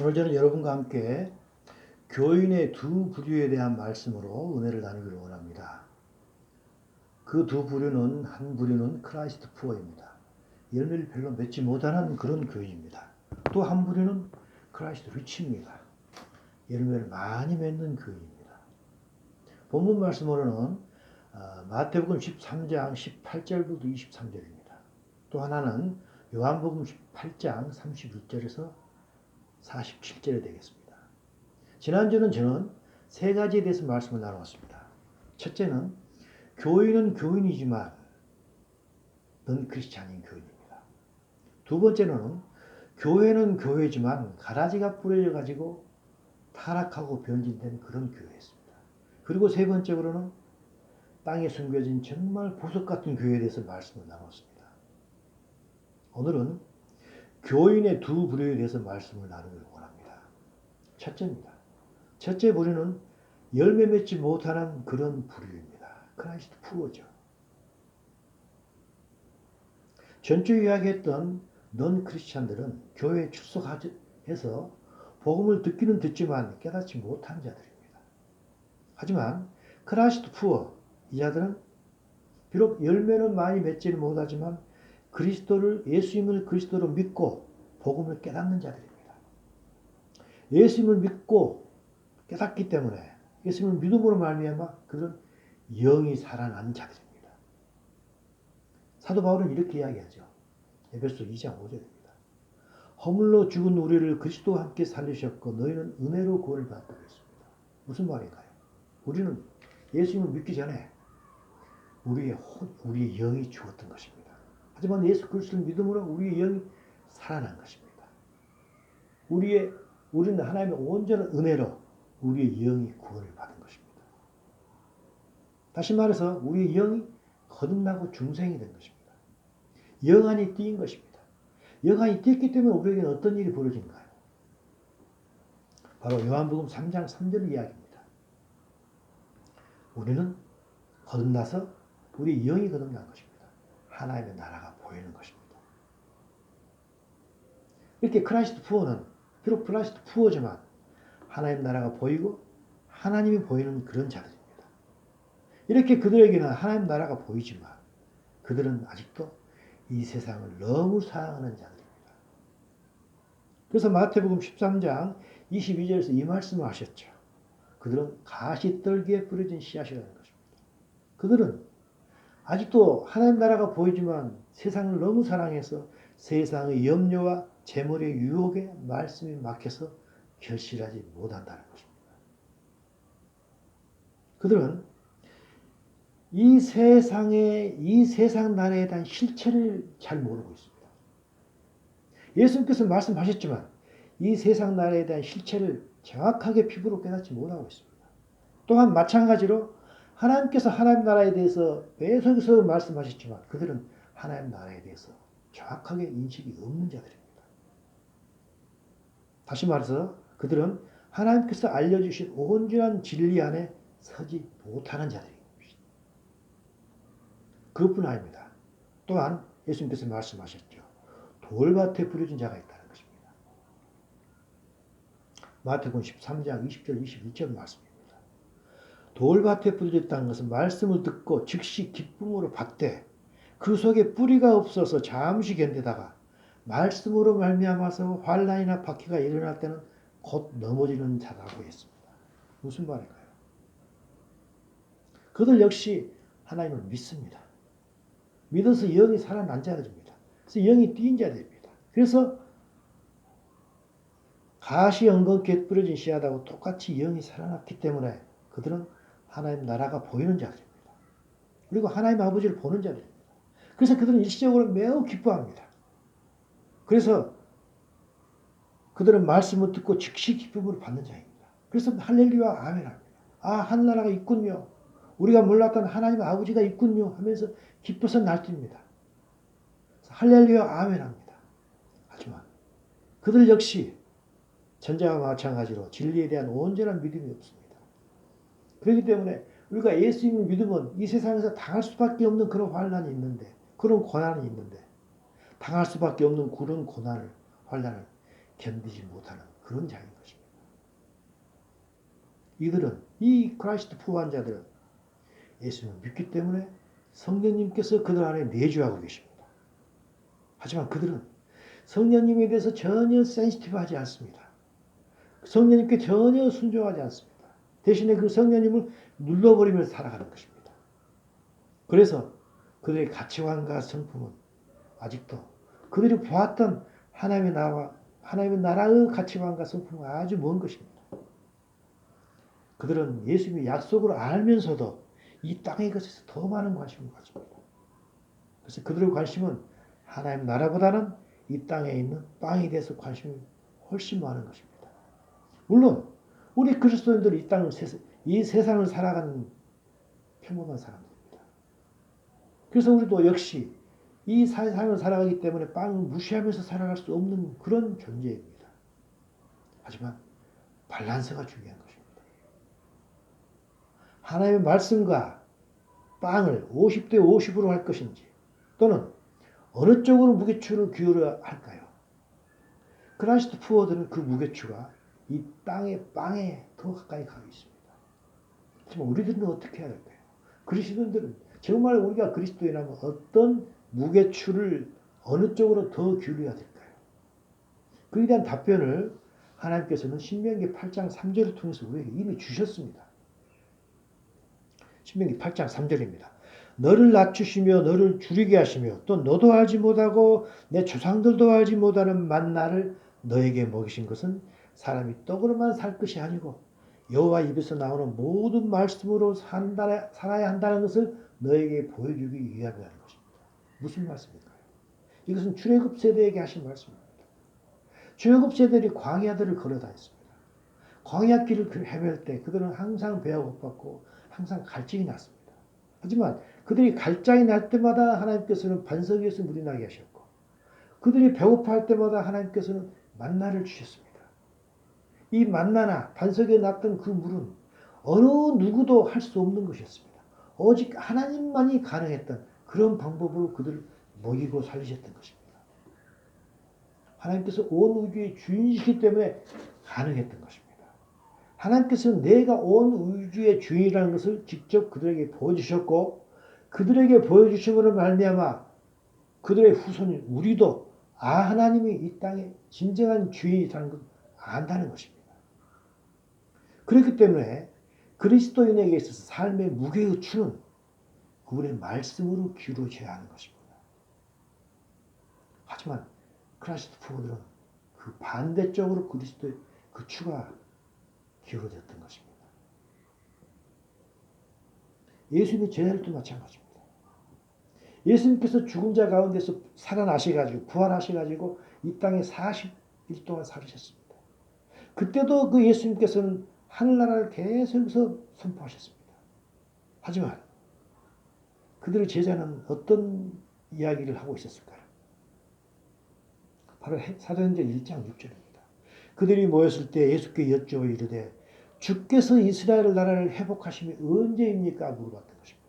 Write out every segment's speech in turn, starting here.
오늘 저는 여러분과 함께 교인의 두 부류에 대한 말씀으로 은혜를 나누기를 원합니다. 그 두 부류는, 한 부류는 크라이스트 푸어입니다. 열매를 별로 맺지 못하는 그런 교인입니다. 또 한 부류는 크라이스트 리치입니다. 열매를 많이 맺는 교인입니다. 본문 말씀으로는 마태복음 13장 18절부터 23절입니다. 또 하나는 요한복음 18장 31절에서 47절이 되겠습니다. 지난주는 저는 세 가지에 대해서 말씀을 나누었습니다. 첫째는 교인은 교인이지만 넌 크리스찬인 교인입니다. 두 번째는 교회는 교회지만 가라지가 뿌려져 가지고 타락하고 변질된 그런 교회였습니다. 그리고 세 번째로는 땅에 숨겨진 정말 보석 같은 교회에 대해서 말씀을 나눴습니다. 오늘은 교인의 두 부류에 대해서 말씀을 나누기를 원합니다. 첫째입니다. 첫째 부류는 열매 맺지 못하는 그런 부류입니다. 크라이스트 푸어죠. 전주 이야기했던 넌 크리스찬들은 교회에 출석해서 복음을 듣기는 듣지만 깨닫지 못한 자들입니다. 하지만 크라이스트 푸어, 이 자들은 비록 열매는 많이 맺지는 못하지만 예수님을 그리스도로 믿고 복음을 깨닫는 자들입니다. 예수님을 믿고 깨닫기 때문에 예수님을 믿음으로 말미암아 그런 영이 살아난 자들입니다. 사도 바울은 이렇게 이야기하죠. 에베소 2장 5절입니다. 허물로 죽은 우리를 그리스도와 함께 살리셨고 너희는 은혜로 구원을 받게 됐습니다. 무슨 말인가요? 우리는 예수님을 믿기 전에 우리의 영이 죽었던 것입니다. 하지만 예수 그리스도를 믿음으로 우리의 영이 살아난 것입니다. 우리는 하나님의 온전한 은혜로 우리의 영이 구원을 받은 것입니다. 다시 말해서 우리의 영이 거듭나고 중생이 된 것입니다. 영안이 띄인 것입니다. 영안이 띄었기 때문에 우리에게는 어떤 일이 벌어진가요? 바로 요한복음 3장 3절 이야기입니다. 우리는 거듭나서 우리 영이 거듭난 것입니다. 하나님의 나라가 보이는 것입니다. 이렇게 크라이스트 푸어는 비록 크라이스트 푸어지만 하나님 나라가 보이고 하나님이 보이는 그런 자들입니다. 이렇게 그들에게는 하나님 나라가 보이지만 그들은 아직도 이 세상을 너무 사랑하는 자들입니다. 그래서 마태복음 13장 22절에서 이 말씀을 하셨죠. 그들은 가시떨기에 뿌려진 씨앗이라는 것입니다. 그들은 아직도 하나님 나라가 보이지만 세상을 너무 사랑해서 세상의 염려와 재물의 유혹에 말씀이 막혀서 결실하지 못한다는 것입니다. 그들은 이 세상 나라에 대한 실체를 잘 모르고 있습니다. 예수님께서 말씀하셨지만 이 세상 나라에 대한 실체를 정확하게 피부로 깨닫지 못하고 있습니다. 또한 마찬가지로 하나님께서 하나님 나라에 대해서 계속해서 말씀하셨지만 그들은 하나님 나라에 대해서 정확하게 인식이 없는 자들입니다. 다시 말해서 그들은 하나님께서 알려주신 온전한 진리 안에 서지 못하는 자들입니다. 그것뿐 아닙니다. 또한 예수님께서 말씀하셨죠. 돌밭에 뿌려진 자가 있다는 것입니다. 마태복음 13장 20절 21절 말씀입니다. 돌밭에 뿌려졌다는 것은 말씀을 듣고 즉시 기쁨으로 받되 그 속에 뿌리가 없어서 잠시 견디다가 말씀으로 말미암아서 환난이나 박해가 일어날 때는 곧 넘어지는 자라고 했습니다. 무슨 말일까요? 그들 역시 하나님을 믿습니다. 믿어서 영이 살아난 자들입니다. 그래서 영이 띄인 자들입니다. 그래서 가시 엉겅퀴에 뿌려진 씨앗하고 똑같이 영이 살아났기 때문에 그들은 하나님 나라가 보이는 자들입니다. 그리고 하나님 아버지를 보는 자들입니다. 그래서 그들은 일시적으로 매우 기뻐합니다. 그래서 그들은 말씀을 듣고 즉시 기쁨을 받는 자입니다. 그래서 할렐루야 아멘합니다. 아, 하늘나라가 있군요. 우리가 몰랐던 하나님 아버지가 있군요 하면서 기뻐서 날뜁니다. 할렐루야 아멘합니다. 하지만 그들 역시 전자와 마찬가지로 진리에 대한 온전한 믿음이 없습니다. 그렇기 때문에 우리가 예수님을 믿으면 이 세상에서 당할 수밖에 없는 그런 환난이 있는데, 그런 고난이 있는데 당할 수밖에 없는 그런 고난을, 환난을 견디지 못하는 그런 자인 것입니다. 이들은, 이 크라이스트 푸어 환자들은 예수님을 믿기 때문에 성령님께서 그들 안에 내주하고 계십니다. 하지만 그들은 성령님에 대해서 전혀 센시티브하지 않습니다. 성령님께 전혀 순종하지 않습니다. 대신에 그 성령님을 눌러버리면서 살아가는 것입니다. 그래서 그들의 가치관과 성품은 아직도 그들이 보았던 하나님의 나라의 가치관과 성품은 아주 먼 것입니다. 그들은 예수님의 약속을 알면서도 이 땅의 것에서 더 많은 관심을 가집니다. 그래서 그들의 관심은 하나님 나라보다는 이 땅에 있는 빵에 대해서 관심이 훨씬 많은 것입니다. 물론 우리 그리스도인들이 이 세상을 살아가는 평범한 사람들입니다. 그래서 우리도 역시 이 세상을 살아가기 때문에 빵을 무시하면서 살아갈 수 없는 그런 존재입니다. 하지만 밸런스가 중요한 것입니다. 하나님의 말씀과 빵을 50대 50으로 할 것인지 또는 어느 쪽으로 무게추를 기울여야 할까요? 크라이스트 푸어들은 그 무게추가 이 땅의 빵에 더 가까이 가고 있습니다. 하지만 우리들은 어떻게 해야 할까요? 그리스도인들은 정말 우리가 그리스도인이라면 어떤 무게추를 어느 쪽으로 더 기울여야 될까요? 그에 대한 답변을 하나님께서는 신명기 8장 3절을 통해서 우리에게 이미 주셨습니다. 신명기 8장 3절입니다. 너를 낮추시며 너를 줄이게 하시며 또 너도 알지 못하고 내 조상들도 알지 못하는 만나를 너에게 먹이신 것은 사람이 떡으로만 살 것이 아니고 여호와 입에서 나오는 모든 말씀으로 살아야 한다는 것을 너에게 보여주기 위함이라는 것입니다. 무슨 말씀일까요? 이것은 출애굽 세대에게 하신 말씀입니다. 출애굽 세대들이 광야들을 걸어다녔습니다. 광야 길을 헤맬 때 그들은 항상 배가 고팠고 항상 갈증이 났습니다. 하지만 그들이 갈증이 날 때마다 하나님께서는 반석 위에서 물이 나게 하셨고 그들이 배고파할 때마다 하나님께서는 만나를 주셨습니다. 이 만나나 반석에 났던 그 물은 어느 누구도 할 수 없는 것이었습니다. 오직 하나님만이 가능했던 그런 방법으로 그들을 먹이고 살리셨던 것입니다. 하나님께서 온 우주의 주인이시기 때문에 가능했던 것입니다. 하나님께서는 내가 온 우주의 주인이라는 것을 직접 그들에게 보여주셨고 그들에게 보여주심으로 말미암아 그들의 후손인 우리도 하나님이 이 땅의 진정한 주인이라는 것을 안다는 것입니다. 그렇기 때문에 그리스도인에게 있어서 삶의 무게의 추는 그분의 말씀으로 기울어져야 하는 것입니다. 하지만 크라이스트 푸어들은 그 반대쪽으로 그리스도의 그 추가 기울어졌던 것입니다. 예수님의 제자들도 마찬가지입니다. 예수님께서 죽은 자 가운데서 살아나셔가지고 부활하셔가지고 이 땅에 40일 동안 살으셨습니다. 그때도 그 예수님께서는 하늘나라를 계속해서 선포하셨습니다. 하지만 그들의 제자는 어떤 이야기를 하고 있었을까요? 바로 사도행전 1장 6절입니다. 그들이 모였을 때 예수께 여쭈어 이르되 주께서 이스라엘 나라를 회복하심이 언제입니까? 물어봤던 것입니다.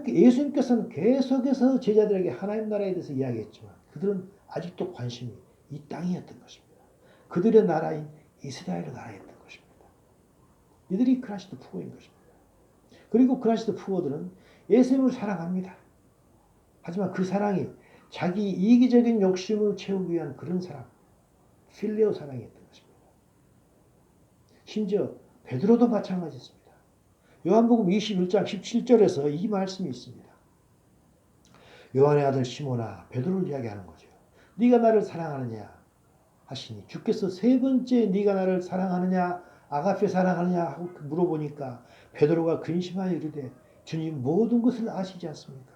예수님께서는 계속해서 제자들에게 하나님 나라에 대해서 이야기했지만 그들은 아직도 관심이 이 땅이었던 것입니다. 그들의 나라인 이스라엘의 나라였던 것입니다. 이들이 크라이스트 푸어인 것입니다. 그리고 크라이스트 푸어들은 예수님을 사랑합니다. 하지만 그 사랑이 자기 이기적인 욕심을 채우기 위한 그런 사랑, 필레오 사랑이었던 것입니다. 심지어 베드로도 마찬가지였습니다. 요한복음 21장 17절에서 이 말씀이 있습니다. 요한의 아들 시몬아, 베드로를 이야기하는 거죠. 네가 나를 사랑하느냐 하시니 주께서 세 번째 네가 나를 사랑하느냐 아가페 사랑하느냐 하고 물어보니까 베드로가 근심하여 이르되 주님 모든 것을 아시지 않습니까?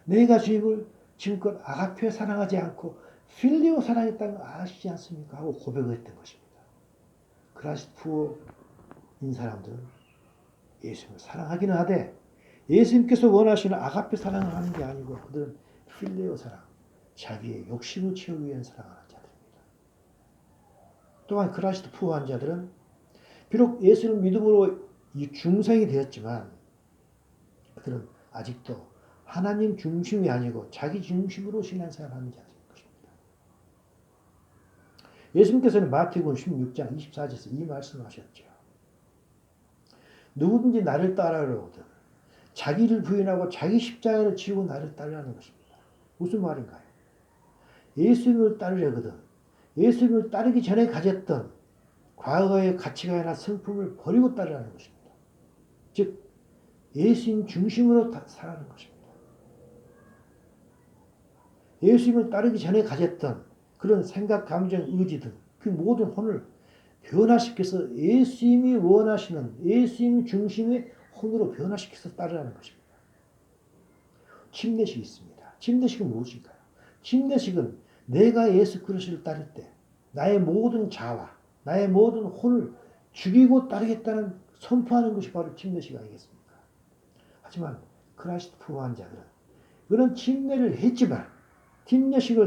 내가 주님을 지금껏 아가페 사랑하지 않고 필리오 사랑했다는 걸 아시지 않습니까? 하고 고백을 했던 것입니다. 크라이스트 푸어인 사람들은 예수님을 사랑하기는 하되 예수님께서 원하시는 아가페 사랑을 하는 게 아니고 그들은 필레오 사랑, 자기의 욕심을 채우기 위한 사랑을 하는 자들입니다. 또한 크라이스트 푸어한 자들은 비록 예수를 믿음으로 중생이 되었지만 그들은 아직도 하나님 중심이 아니고 자기 중심으로 신앙생활을 하는 자들인 것입니다. 예수님께서는 마태복음 16장 24절에서 이 말씀을 하셨죠. 누구든지 나를 따르려거든 자기를 부인하고 자기 십자가를 지고 나를 따르라는 것입니다. 무슨 말인가요? 예수님을 따르려거든 예수님을 따르기 전에 가졌던 과거의 가치관이나 성품을 버리고 따르라는 것입니다. 즉 예수님 중심으로 살아가는 것입니다. 예수님을 따르기 전에 가졌던 그런 생각, 감정, 의지 등 그 모든 혼을 변화시켜서 예수님이 원하시는 예수님 중심의 혼으로 변화시켜서 따르라는 것입니다. 침례식이 있습니다. 침례식은 무엇인가요? 침례식은 내가 예수 그리스도를 따를 때 나의 모든 자와 나의 모든 혼을 죽이고 따르겠다는 선포하는 것이 바로 침례식 아니겠습니까? 하지만 크라이스트 부호한 자들은 그런 침례식을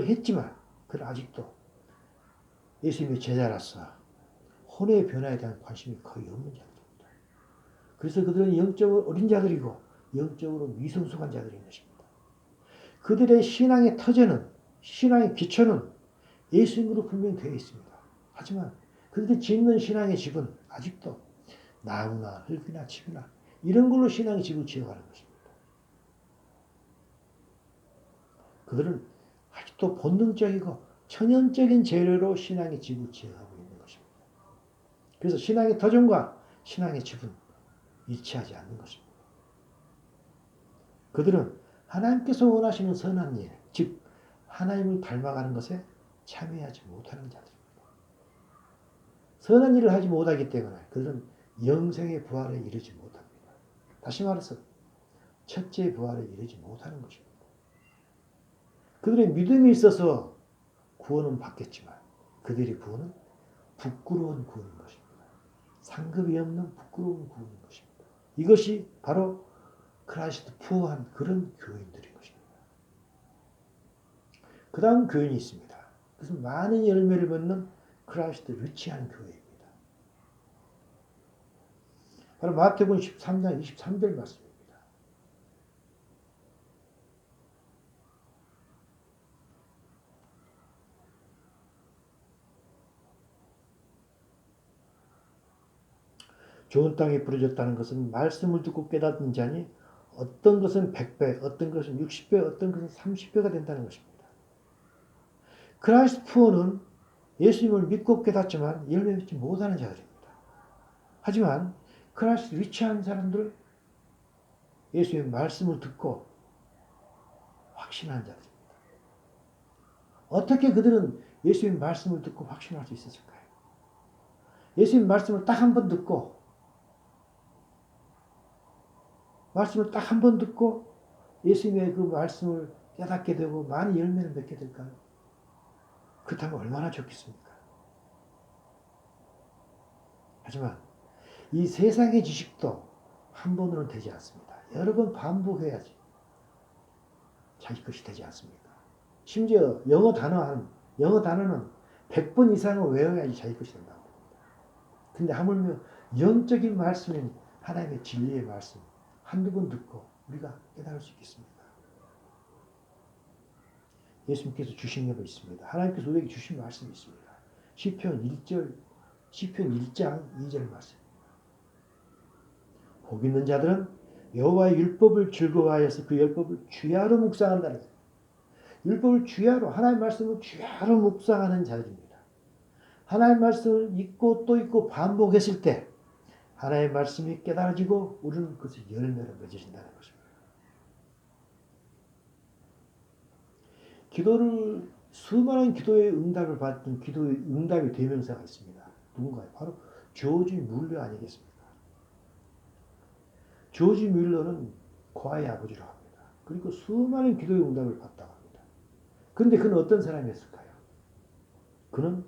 했지만 그는 아직도 예수님의 제자라서 혼의 변화에 대한 관심이 거의 없는 자들입니다. 그래서 그들은 영적으로 어린 자들이고 영적으로 미성숙한 자들인 것입니다. 그들의 신앙의 터전은 신앙의 기초는 예수님으로 분명히 되어 있습니다. 하지만 그들이 짓는 신앙의 집은 아직도 나무나 흙이나 칩이나 이런 걸로 신앙의 집을 지어가는 것입니다. 그들은 아직도 본능적이고 천연적인 재료로 신앙의 집을 지어가고 있는 것입니다. 그래서 신앙의 터전과 신앙의 집은 일치하지 않는 것입니다. 그들은 하나님께서 원하시는 선한 일, 즉 하나님을 닮아가는 것에 참여하지 못하는 자들입니다. 선한 일을 하지 못하기 때문에 그들은 영생의 부활에 이르지 못합니다. 다시 말해서 첫째 부활에 이르지 못하는 것입니다. 그들의 믿음이 있어서 구원은 받겠지만 그들의 구원은 부끄러운 구원인 것입니다. 상급이 없는 부끄러운 구원인 것입니다. 이것이 바로 크라이스트 부호한 그런 교인들인 것입니다. 그 다음 교인이 있습니다. 그것은 많은 열매를 맺는 크라이스트 리치한 교회입니다. 바로 마태복음 13장 23절 말씀입니다. 좋은 땅에 부러졌다는 것은 말씀을 듣고 깨닫는 자니 어떤 것은 100배, 어떤 것은 60배, 어떤 것은 30배가 된다는 것입니다. 크라이스트 푸어는 예수님을 믿고 깨닫지만 열매 맺지 못하는 자들입니다. 하지만 크라이스트 리치한 사람들은 예수님의 말씀을 듣고 확신한 자들입니다. 어떻게 그들은 예수님의 말씀을 듣고 확신할 수 있었을까요? 예수님의 말씀을 딱 한 번 듣고 예수님의 그 말씀을 깨닫게 되고 많은 열매를 맺게 될까요? 그렇다면 얼마나 좋겠습니까? 하지만 이 세상의 지식도 한 번으로는 되지 않습니다. 여러 번 반복해야지 자기 것이 되지 않습니다. 심지어 영어 단어는 100번 이상을 외워야지 자기 것이 된다고 합니다. 근데 하물며 영적인 말씀인 하나님의 진리의 말씀 한두 번 듣고 우리가 깨달을 수 있겠습니까? 예수님께서 주신 것도 있습니다. 하나님께서 우리에게 주신 말씀이 있습니다. 시편 1장 2절 말씀입니다. 복 있는 자들은 여호와의 율법을 즐거워하여서 그 율법을 주야로 묵상한다는 거예요. 율법을 주야로 하나님의 말씀을 주야로 묵상하는 자들입니다. 하나님의 말씀을 읽고 또 읽고 반복했을 때 하나님의 말씀이 깨달아지고 우리는 그것을 열매로 맺어진다는 것입니다. 기도를 수많은 기도의 응답을 받던 기도의 응답의 대명사가 있습니다. 누군가요? 바로 조지 뮬러 아니겠습니까? 조지 뮬러는 고아의 아버지라고 합니다. 그리고 수많은 기도의 응답을 받다고 합니다. 그런데 그는 어떤 사람이었을까요? 그는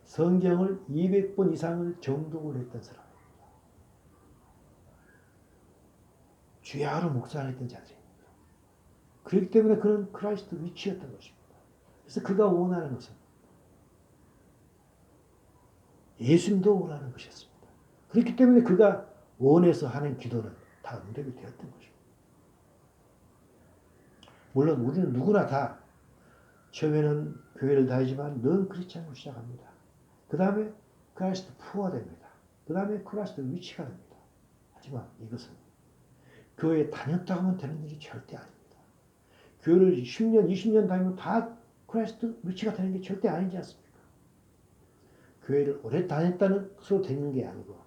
성경을 200번 이상을 정독을 했던 사람입니다. 주야로 묵상했던 자들입니다. 그렇기 때문에 그는 크라이스트 위치였던 것입니다. 그래서 그가 원하는 것은 예수님도 원하는 것이었습니다. 그렇기 때문에 그가 원해서 하는 기도는 다 응답이 되었던 것입니다. 물론 우리는 누구나 다 처음에는 교회를 다니지만 넌 크리스찬으로 시작합니다. 그 다음에 크라이스트 푸어가 됩니다. 그 다음에 크라이스트 위치가 됩니다. 하지만 이것은 교회에 다녔다고 하면 되는 일이 절대 아닙니다. 교회를 10년, 20년 다니면 다 크라이스트 위치가 되는 게 절대 아니지 않습니까? 교회를 오래 다녔다는 것으로 되는 게 아니고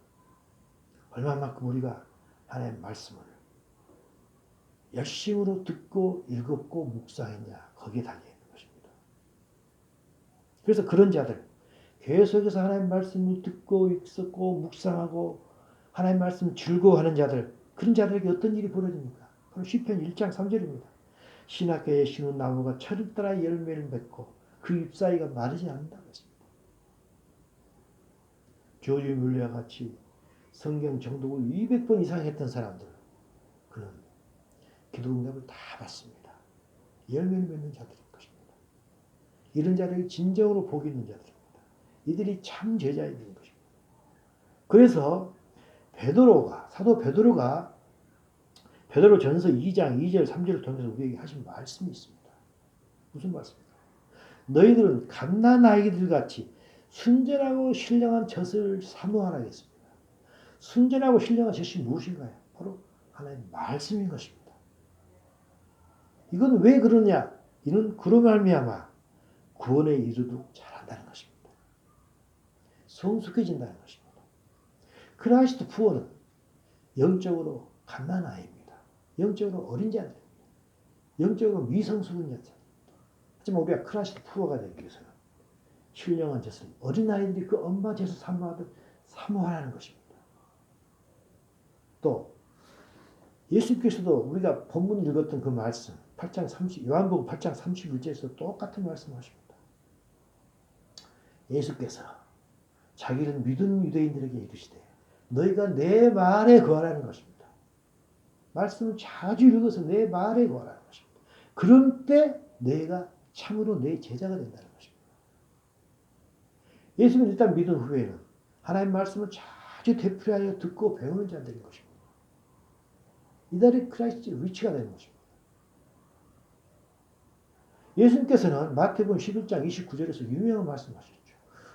얼마만큼 우리가 하나님의 말씀을 열심으로 듣고 읽었고 묵상했냐 거기에 달려있는 것입니다. 그래서 그런 자들 계속해서 하나님의 말씀을 듣고 읽었고 묵상하고 하나님의 말씀 즐거워하는 자들 그런 자들에게 어떤 일이 벌어집니까? 바로 시편 1장 3절입니다. 신학교에 심은 나무가 철을 따라 열매를 맺고 그 잎사이가 마르지 않는다고 했습니다. 조지 뮬러와 같이 성경 정독을 200번 이상 했던 사람들 그는 기도 응답을 다 받습니다. 열매를 맺는 자들인 것입니다. 이런 자들이 진정으로 복 있는 자들입니다. 이들이 참 제자인 것입니다. 그래서 사도 베드로가 베드로전서 2장 2절 3절을 통해서 우리에게 하신 말씀이 있습니다. 무슨 말씀입니까? 너희들은 갓난 아이들 같이 순전하고 신령한 젖을 사모하라 했습니다. 순전하고 신령한 젖이 무엇인가요? 바로 하나님의 말씀인 것입니다. 이건 왜 그러냐? 이는 그로 말미암아 구원에 이르도록 자란다는 것입니다. 성숙해진다는 것입니다. 크라이스트 푸어는 영적으로 갓난 아이입니다. 영적으로 어린 자들입니다. 영적으로 미성숙한 자들. 하지만 우리가 크라이스트 푸어가 되기 위해서는 신령한 젖을 어린아이들이 그 엄마 젖을 사모하듯 사모하라는 것입니다. 또 예수께서도 우리가 본문 읽었던 그 말씀 요한복음 8장 31절에서 똑같은 말씀하십니다. 예수께서 자기를 믿은 유대인들에게 이르시되 너희가 내 말에 거하라는 것입니다. 말씀을 자주 읽어서 내 말에 거하라는 것입니다. 그럴 때 내가 참으로 내 제자가 된다는 것입니다. 예수를 일단 믿은 후에는 하나님의 말씀을 자주 되풀이하여 듣고 배우는 자들인 것입니다. 이달이 크라이스트의 위치가 되는 것입니다. 예수님께서는 마태복음 11장 29절에서 유명한 말씀하셨죠.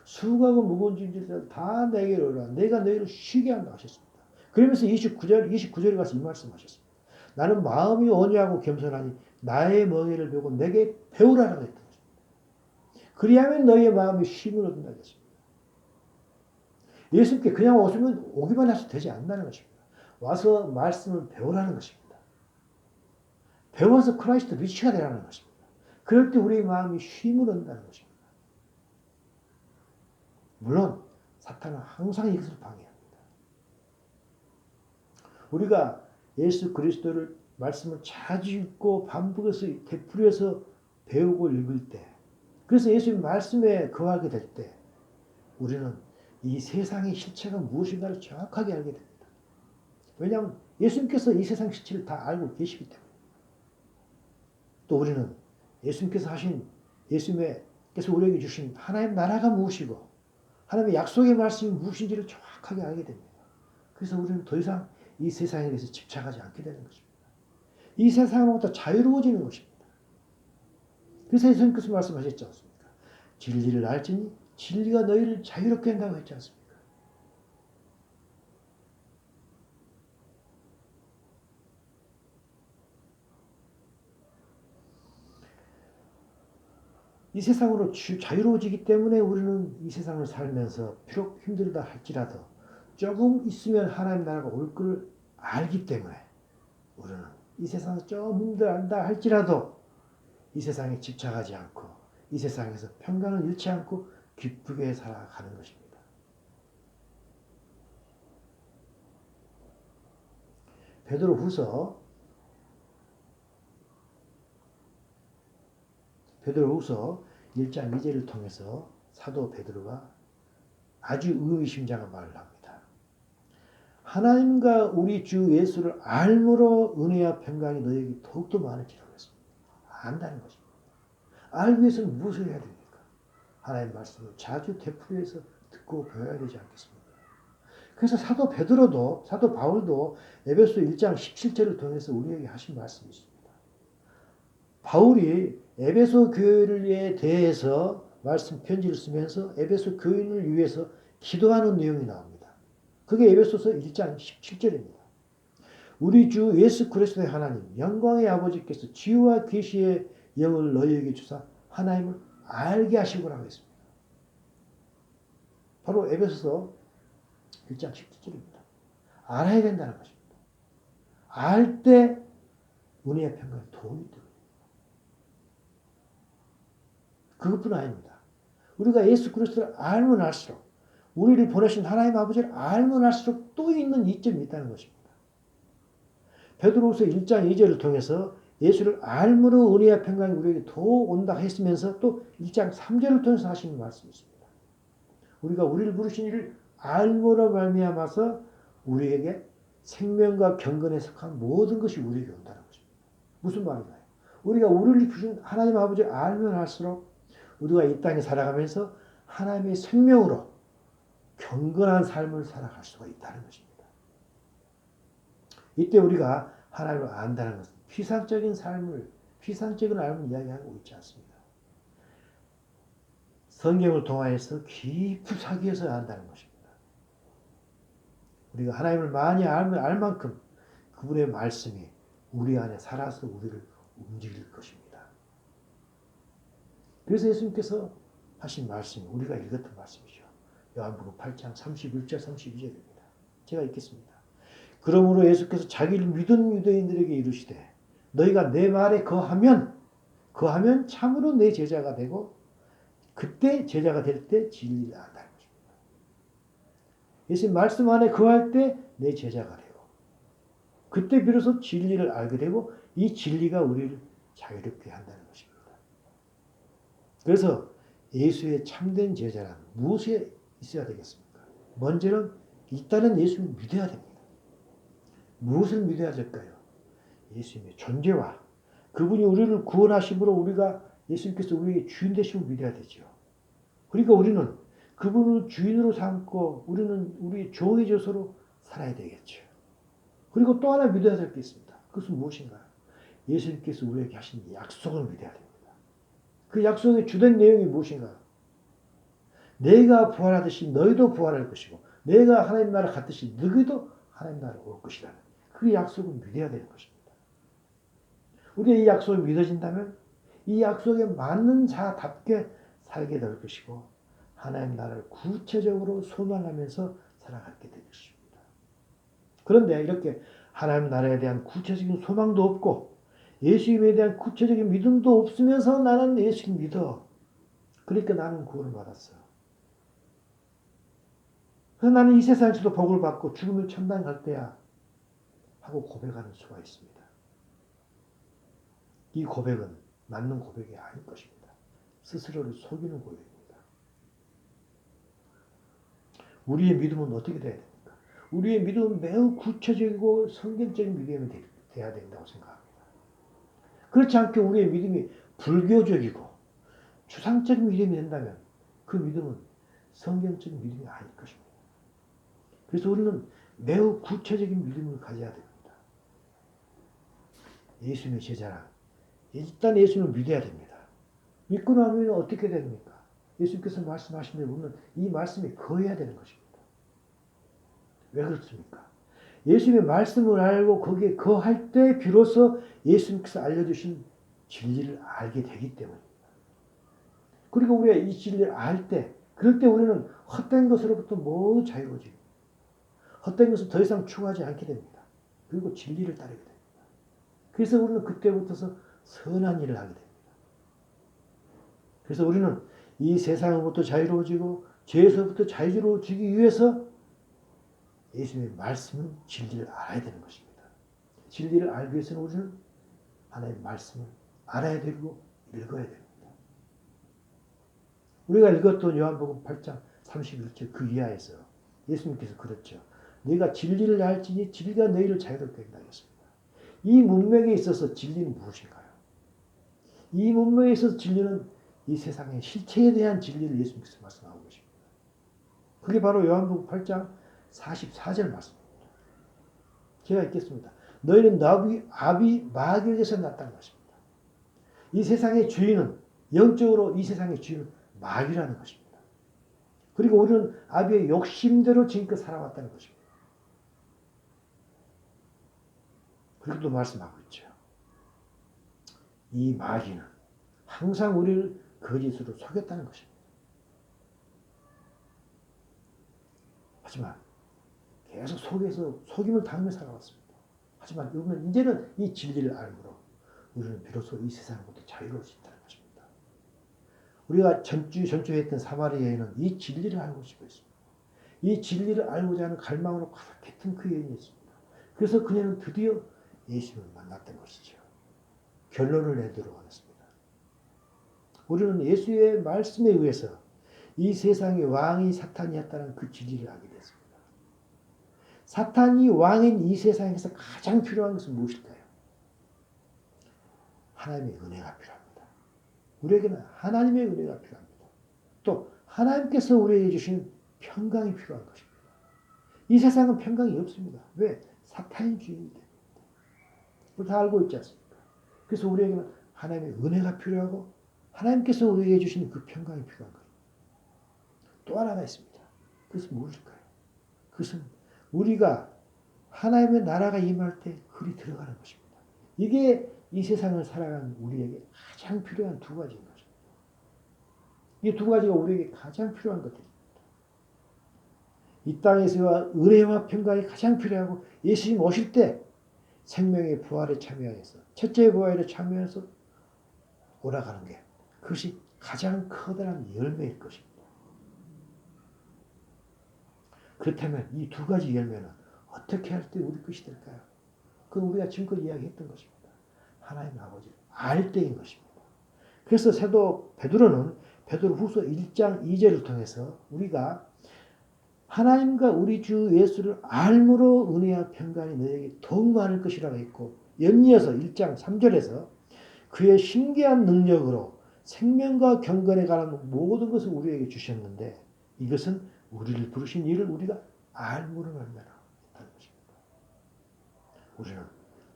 수고하고 무거운 짐들 다 내게로 오라. 내가 너희를 쉬게 한다 하셨습니다. 그러면서 29절에 가서 이 말씀하셨습니다. 나는 마음이 온유하고 겸손하니 나의 멍에를 배우고 내게 배우라라고 했던 것입니다. 그리하면 너희의 마음이 쉼을 얻는다고 했습니다. 예수님께 그냥 오기만 해서 되지 않는다는 것입니다. 와서 말씀을 배우라는 것입니다. 배워서 크라이스트 리치가 되라는 것입니다. 그럴 때 우리의 마음이 쉼을 얻는다는 것입니다. 물론 사탄은 항상 이것을 방해합니다. 우리가 예수 그리스도를 말씀을 자주 읽고 반복해서 되풀이해서 배우고 읽을 때 그래서 예수님 말씀에 거하게 될 때 우리는 이 세상의 실체가 무엇인가를 정확하게 알게 됩니다. 왜냐하면 예수님께서 이 세상 실체를 다 알고 계시기 때문에 또 우리는 예수님께서 우리에게 주신 하나님의 나라가 무엇이고 하나님의 약속의 말씀이 무엇인지를 정확하게 알게 됩니다. 그래서 우리는 더 이상 이 세상에 대해서 집착하지 않게 되는 것입니다. 이 세상으로부터 자유로워지는 것입니다. 그래서 예수님께서 말씀하셨지 않습니까? 진리를 알지니 진리가 너희를 자유롭게 한다고 했지 않습니까? 이 세상으로 자유로워지기 때문에 우리는 이 세상을 살면서 비록 힘들다 할지라도 조금 있으면 하나님 나라가 올 걸 알기 때문에 우리는 이 세상에서 좀 힘들다 할지라도 이 세상에 집착하지 않고 이 세상에서 평강을 잃지 않고 기쁘게 살아가는 것입니다. 베드로후서 1장 2절을 통해서 사도 베드로가 아주 의미심장한 말을 합니다. 하나님과 우리 주 예수를 알므로 은혜와 평강이 너에게 더욱더 많을지라고 했습니다. 안다는 것입니다. 알기 위해서는 무엇을 해야 됩니까? 하나님의 말씀을 자주 되풀이해서 듣고 배워야 되지 않겠습니까? 그래서 사도 바울도 에베소 1장 17절을 통해서 우리에게 하신 말씀이 있습니다. 바울이 에베소 교회에 대해서 말씀 편지를 쓰면서 에베소 교인을 위해서 기도하는 내용이 나옵니다. 그게 에베소서 1장 17절입니다. 우리 주 예수 그리스도의 하나님 영광의 아버지께서 지혜와 계시의 영을 너희에게 주사 하나님을 알게 하시고라고 했습니다. 바로 에베소서 1장 17절입니다. 알아야 된다는 것입니다. 알 때 은혜의 평강에 도움이 됩니다. 그것뿐 아닙니다. 우리가 예수 그리스도를 알면 알수록 우리를 보내신 하나님 아버지를 알면 알수록 또 있는 이점이 있다는 것입니다. 베드로후서 1장 2절을 통해서 예수를 알므로 은혜와 평강이 우리에게 더 온다 했으면서 또 1장 3절을 통해서 하시는 말씀이 있습니다. 우리가 우리를 부르신 이를 알므로 말미암아서 우리에게 생명과 경건에 속한 모든 것이 우리에게 온다는 것입니다. 무슨 말인가요? 우리가 우리를 부르신 하나님 아버지를 알면 할수록 우리가 이 땅에 살아가면서 하나님의 생명으로 경건한 삶을 살아갈 수가 있다는 것입니다. 이때 우리가 하나님을 안다는 것은 피상적인 삶을, 피상적인 삶을 이야기하고 있지 않습니다. 성경을 통하여서 깊은 사기에서 안다는 것입니다. 우리가 하나님을 많이 알 만큼 그분의 말씀이 우리 안에 살아서 우리를 움직일 것입니다. 그래서 예수님께서 하신 말씀이 우리가 읽었던 말씀이죠. 요한복음 8장 31절 32절입니다. 제가 읽겠습니다. 그러므로 예수께서 자기를 믿은 유대인들에게 이르시되 너희가 내 말에 거하면 참으로 내 제자가 되고 그때 제자가 될 때 진리를 안다는 것입니다. 예수님 말씀 안에 거할 때 내 제자가 되고 그때 비로소 진리를 알게 되고 이 진리가 우리를 자유롭게 한다는 것입니다. 그래서 예수의 참된 제자란 무엇에 있어야 되겠습니까? 먼저는 일단은 예수를 믿어야 됩니다. 무엇을 믿어야 될까요? 예수님의 존재와 그분이 우리를 구원하심으로 우리가 예수님께서 우리에게 주인 되심을 믿어야 되죠. 그러니까 우리는 그분을 주인으로 삼고 우리는 우리의 종의 조서로 살아야 되겠죠. 그리고 또 하나 믿어야 될 게 있습니다. 그것은 무엇인가요? 예수님께서 우리에게 하신 약속을 믿어야 됩니다. 그 약속의 주된 내용이 무엇인가요? 내가 부활하듯이 너희도 부활할 것이고 내가 하나님 나라 갔듯이 너희도 하나님 나라 올 것이라는 그 약속을 믿어야 되는 것입니다. 우리가 이 약속이 믿어진다면 이 약속에 맞는 자답게 살게 될 것이고 하나님 나라를 구체적으로 소망하면서 살아가게 될 것입니다. 그런데 이렇게 하나님 나라에 대한 구체적인 소망도 없고 예수님에 대한 구체적인 믿음도 없으면서 나는 예수님 믿어. 그러니까 나는 구원을 받았어. 그래서 나는 이 세상에서도 복을 받고 죽음을 참담할 때야 하고 고백하는 수가 있습니다. 이 고백은 맞는 고백이 아닐 것입니다. 스스로를 속이는 고백입니다. 우리의 믿음은 어떻게 돼야 됩니까? 우리의 믿음은 매우 구체적이고 성경적인 믿음이 돼야 된다고 생각합니다. 그렇지 않게 우리의 믿음이 불교적이고 추상적인 믿음이 된다면 그 믿음은 성경적인 믿음이 아닐 것입니다. 그래서 우리는 매우 구체적인 믿음을 가져야 됩니다. 예수님의 제자라 일단 예수님을 믿어야 됩니다. 믿고 나면 어떻게 됩니까? 예수님께서 말씀하신 대로 우리는 이 말씀에 거해야 되는 것입니다. 왜 그렇습니까? 예수님의 말씀을 알고 거기에 거할 때 비로소 예수님께서 알려주신 진리를 알게 되기 때문입니다. 그리고 우리가 이 진리를 알 때, 그럴 때 우리는 헛된 것으로부터 모두 자유로워집니다. 헛된 것을 더 이상 추구하지 않게 됩니다. 그리고 진리를 따르게 됩니다. 그래서 우리는 그때부터서 선한 일을 하게 됩니다. 그래서 우리는 이 세상으로부터 자유로워지고 죄에서부터 자유로워지기 위해서 예수님의 말씀은 진리를 알아야 되는 것입니다. 진리를 알기 위해서는 우리는 하나님의 말씀을 알아야 되고 읽어야 됩니다. 우리가 읽었던 요한복음 8장 31절 그 이하에서 예수님께서 그랬죠. 네가 진리를 알지니 진리가 너희를 자유롭게 한다 했습니다. 이 문맥에 있어서 진리는 무엇인가요? 이 문맥에 있어서 진리는 이 세상의 실체에 대한 진리를 예수님께서 말씀하고 계십니다. 그게 바로 요한복음 8장 44절 말씀입니다. 제가 읽겠습니다. 너희는 아비 마귀에게서 났다는 것입니다. 이 세상의 주인은 영적으로 이 세상의 주인은 마귀라는 것입니다. 그리고 우리는 아비의 욕심대로 지금껏 살아왔다는 것입니다. 그리고 또 말씀하고 있죠. 이 마귀는 항상 우리를 거짓으로 속였다는 것입니다. 하지만 계속 속에서 속임을 당하며 살아왔습니다. 하지만 우리는 이제는 이 진리를 알므로 우리는 비로소 이 세상으로부터 자유로울 수 있다는 것입니다. 우리가 전주에 했던 사마리 여인은 이 진리를 알고 싶어 했습니다. 이 진리를 알고자 하는 갈망으로 가득했던 그 여인이었습니다. 그래서 그녀는 드디어 예수님을 만났던 것이죠. 결론을 내도록 하겠습니다. 우리는 예수의 말씀에 의해서 이 세상의 왕이 사탄이었다는 그 진리를 알게 됐습니다. 사탄이 왕인 이 세상에서 가장 필요한 것은 무엇일까요? 하나님의 은혜가 필요합니다. 우리에게는 하나님의 은혜가 필요합니다. 또 하나님께서 우리에게 주신 평강이 필요한 것입니다. 이 세상은 평강이 없습니다. 왜? 사탄이 주인이 됩니다. 우리 다 알고 있지 않습니까? 그래서 우리에게는 하나님의 은혜가 필요하고 하나님께서 우리에게 주신 그 평강이 필요한 거예요. 또 하나가 있습니다. 그것은 무엇일까요? 그것은 우리가 하나님의 나라가 임할 때 그리 들어가는 것입니다. 이게 이 세상을 살아가는 우리에게 가장 필요한 두 가지인 것입니다. 이 두 가지가 우리에게 가장 필요한 것들입니다. 이 땅에서와 은혜와 평강이 가장 필요하고 예수님 오실 때 생명의 부활에 참여해서 첫째 부활에 참여해서 오라가는 게 그것이 가장 커다란 열매일 것입니다. 그렇다면 이 두 가지 열매는 어떻게 할 때 우리 것이 될까요? 그건 우리가 지금껏 이야기했던 것입니다. 하나님 아버지를 알 때인 것입니다. 그래서 사도 베드로는 베드로후서 1장 2절을 통해서 우리가 하나님과 우리 주 예수를 알므로 은혜와 평강이 너에게 더욱 많을 것이라고 했고 연이어서 1장 3절에서 그의 신기한 능력으로 생명과 경건에 관한 모든 것을 우리에게 주셨는데 이것은 우리를 부르신 이를 우리가 알므로 말미암아 했다는 것입니다. 우리는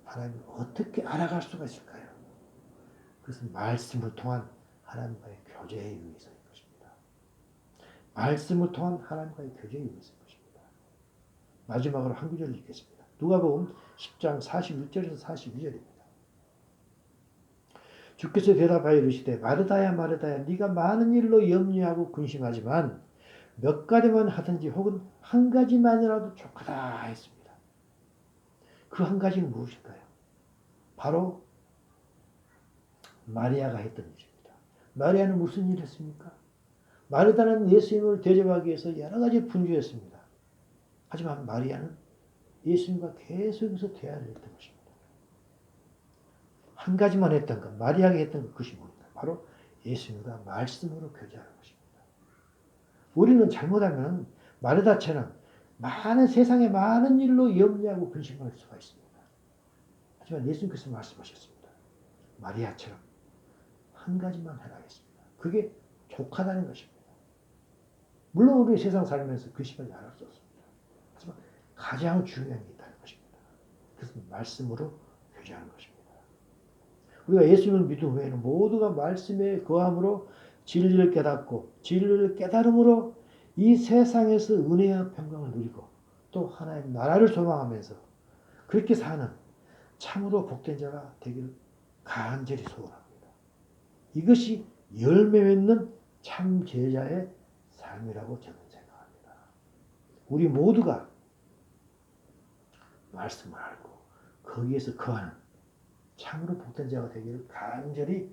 하나님을 어떻게 알아갈 수가 있을까요? 그것은 말씀을 통한 하나님과의 교제에 의해서인 것입니다. 말씀을 통한 하나님과의 교제에 의해서인 것입니다. 마지막으로 한 구절 읽겠습니다. 누가복음 10장 41절에서 42절입니다. 주께서 대답하여 이르시되 마르다야 마르다야 네가 많은 일로 염려하고 근심하지만 몇 가지만 하든지 혹은 한 가지만이라도 족하다 했습니다. 그 한 가지는 무엇일까요? 바로 마리아가 했던 일입니다. 마리아는 무슨 일을 했습니까? 마르다는 예수님을 대접하기 위해서 여러 가지 분주했습니다. 하지만 마리아는 예수님과 계속해서 대화를 했던 것입니다. 한 가지만 했던 것, 마리아가 했던 것, 그것이 뭡니까? 바로 예수님과 말씀으로 교제하는 것입니다. 우리는 잘못하면 마르다처럼 세상의 많은 일로 염려하고 근심할 수가 있습니다. 하지만 예수님께서 말씀하셨습니다. 마리아처럼 한 가지만 해라겠습니다. 그게 족하다는 것입니다. 물론 우리 세상 살면서 근심을 안 할 수 없습니다. 하지만 가장 중요한 게 있다는 것입니다. 그것은 말씀으로 교제하는 것입니다. 우리가 예수님을 믿은 후에는 모두가 말씀에 거함으로 진리를 깨닫고 진리를 깨달음으로 이 세상에서 은혜와 평강을 누리고 또 하나님 나라를 소망하면서 그렇게 사는 참으로 복된 자가 되기를 간절히 소원합니다. 이것이 열매 맺는 참 제자의 삶이라고 저는 생각합니다. 우리 모두가 말씀을 알고 거기에서 거하는 참으로 복된 자가 되기를 간절히